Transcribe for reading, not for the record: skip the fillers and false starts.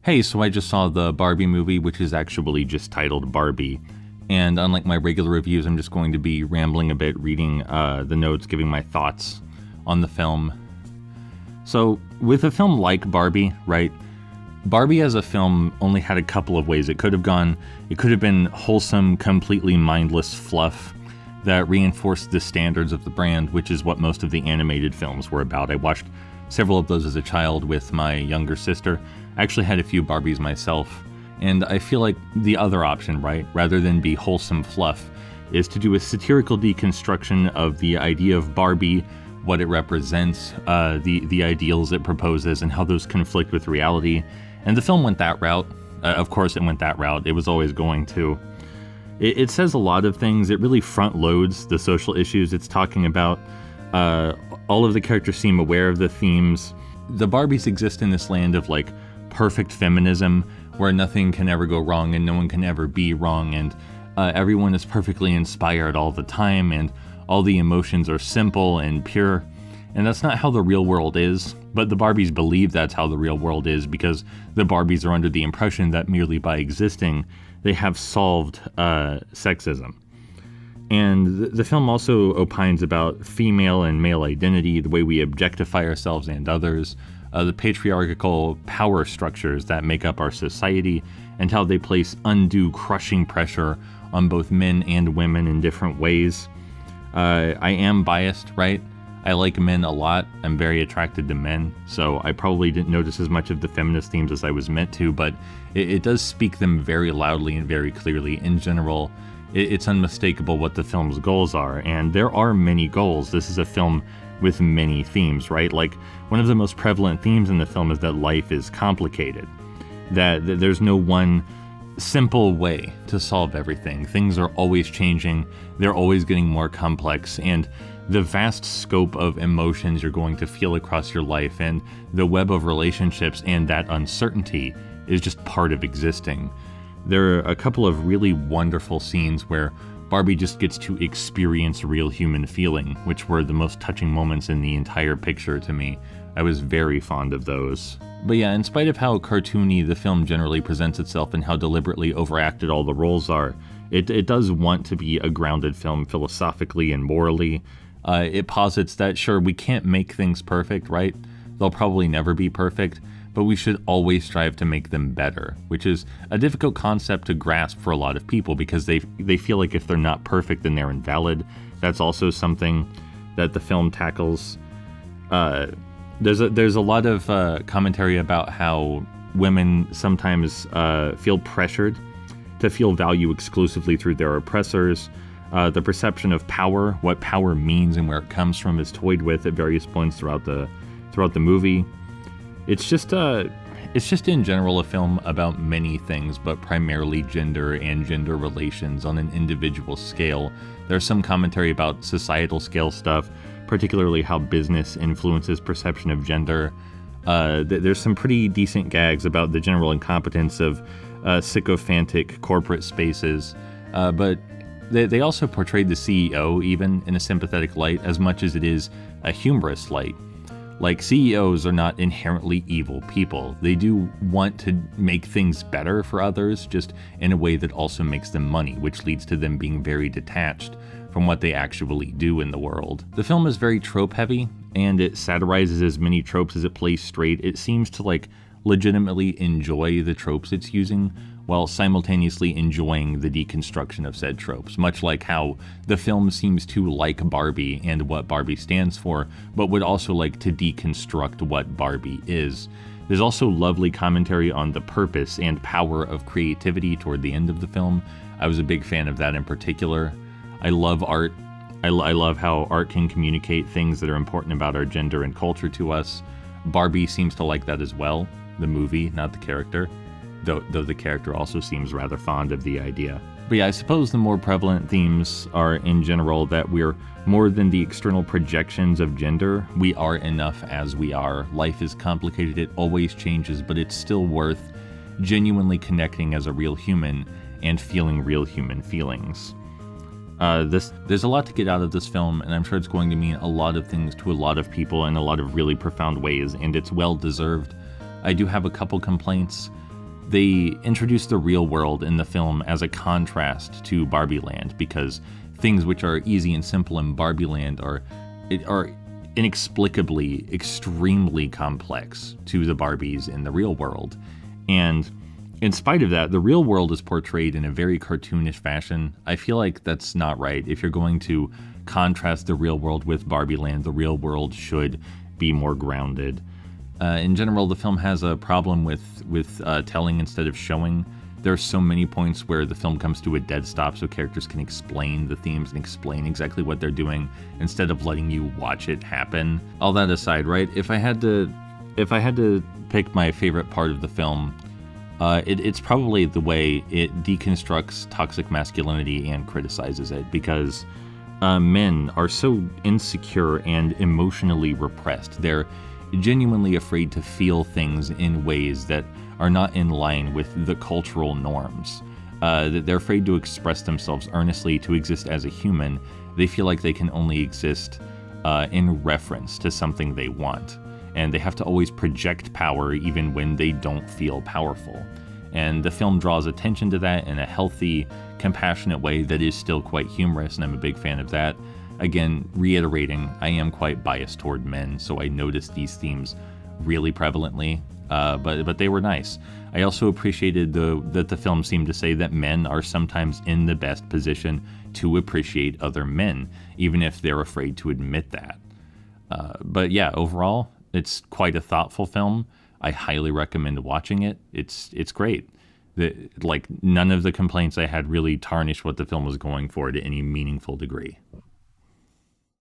Hey, so I just saw the Barbie movie, which is actually just titled Barbie. And unlike my regular reviews, I'm just going to be rambling a bit, reading the notes, giving my thoughts on the film. So, with a film like Barbie, right? Barbie as a film only had a couple of ways it could have gone. It could have been wholesome, completely mindless fluff that reinforced the standards of the brand, which is what most of the animated films were about. I watched several of those as a child with my younger sister. I actually had a few Barbies myself, and I feel like the other option, right, rather than be wholesome fluff, is to do a satirical deconstruction of the idea of Barbie, what it represents, the ideals it proposes, and how those conflict with reality. And the film went that route. Of course it went that route. It was always going to. It says a lot of things. It really front loads the social issues it's talking about. All of the characters seem aware of the themes. The Barbies exist in this land of like perfect feminism where nothing can ever go wrong and no one can ever be wrong, and everyone is perfectly inspired all the time, and all the emotions are simple and pure. And that's not how the real world is, but the Barbies believe that's how the real world is because the Barbies are under the impression that merely by existing, they have solved sexism. And the film also opines about female and male identity, the way we objectify ourselves and others, the patriarchal power structures that make up our society, and how they place undue crushing pressure on both men and women in different ways. I am biased, right? I like men a lot. I'm very attracted to men, so I probably didn't notice as much of the feminist themes as I was meant to, but it does speak them very loudly and very clearly. In general, it's unmistakable what the film's goals are, and there are many goals. This is a film with many themes, right? Like, one of the most prevalent themes in the film is that life is complicated, that there's no one simple way to solve everything. Things are always changing, they're always getting more complex, and the vast scope of emotions you're going to feel across your life and the web of relationships and that uncertainty is just part of existing. There are a couple of really wonderful scenes where Barbie just gets to experience real human feeling, which were the most touching moments in the entire picture to me. I was very fond of those. But yeah, in spite of how cartoony the film generally presents itself and how deliberately overacted all the roles are, it does want to be a grounded film philosophically and morally. It posits that, sure, we can't make things perfect, right? They'll probably never be perfect, but we should always strive to make them better, which is a difficult concept to grasp for a lot of people because they feel like if they're not perfect, then they're invalid. That's also something that the film tackles. There's a lot of commentary about how women sometimes feel pressured to feel value exclusively through their oppressors. The perception of power, what power means and where it comes from, is toyed with at various points throughout the movie. It's just in general a film about many things, but primarily gender and gender relations on an individual scale. There's some commentary about societal scale stuff, particularly how business influences perception of gender. There's some pretty decent gags about the general incompetence of sycophantic corporate spaces, but they also portrayed the CEO even in a sympathetic light as much as it is a humorous light. Like, CEOs are not inherently evil people. They do want to make things better for others, just in a way that also makes them money, which leads to them being very detached from what they actually do in the world. The film is very trope heavy, and it satirizes as many tropes as it plays straight. It seems to legitimately enjoy the tropes it's using, while simultaneously enjoying the deconstruction of said tropes, much like how the film seems to like Barbie and what Barbie stands for, but would also like to deconstruct what Barbie is. There's also lovely commentary on the purpose and power of creativity toward the end of the film. I was a big fan of that in particular. I love art. I love how art can communicate things that are important about our gender and culture to us. Barbie seems to like that as well, the movie, not the character. Though the character also seems rather fond of the idea. But yeah, I suppose the more prevalent themes are, in general, that we're more than the external projections of gender. We are enough as we are. Life is complicated, it always changes, but it's still worth genuinely connecting as a real human and feeling real human feelings. There's a lot to get out of this film, and I'm sure it's going to mean a lot of things to a lot of people in a lot of really profound ways, and it's well deserved. I do have a couple complaints. they introduced the real world in the film as a contrast to Barbie Land, because things which are easy and simple in Barbie Land are inexplicably extremely complex to the Barbies in the real world. And in spite of that, the real world is portrayed in a very cartoonish fashion. I feel like that's not right. If you're going to contrast the real world with Barbie Land, the real world should be more grounded. In general, the film has a problem with telling instead of showing. There are so many points where the film comes to a dead stop so characters can explain the themes and explain exactly what they're doing instead of letting you watch it happen. All that aside, right? If I had to pick my favorite part of the film, it's probably the way it deconstructs toxic masculinity and criticizes it, because men are so insecure and emotionally repressed. They're genuinely afraid to feel things in ways that are not in line with the cultural norms. They're afraid to express themselves earnestly, to exist as a human. They feel like they can only exist in reference to something they want. And they have to always project power even when they don't feel powerful. And the film draws attention to that in a healthy, compassionate way that is still quite humorous, and I'm a big fan of that. Again, reiterating, I am quite biased toward men, so I noticed these themes really prevalently, but they were nice. I also appreciated that the film seemed to say that men are sometimes in the best position to appreciate other men, even if they're afraid to admit that. But yeah, overall, it's quite a thoughtful film. I highly recommend watching it. It's great. None of the complaints I had really tarnished what the film was going for to any meaningful degree.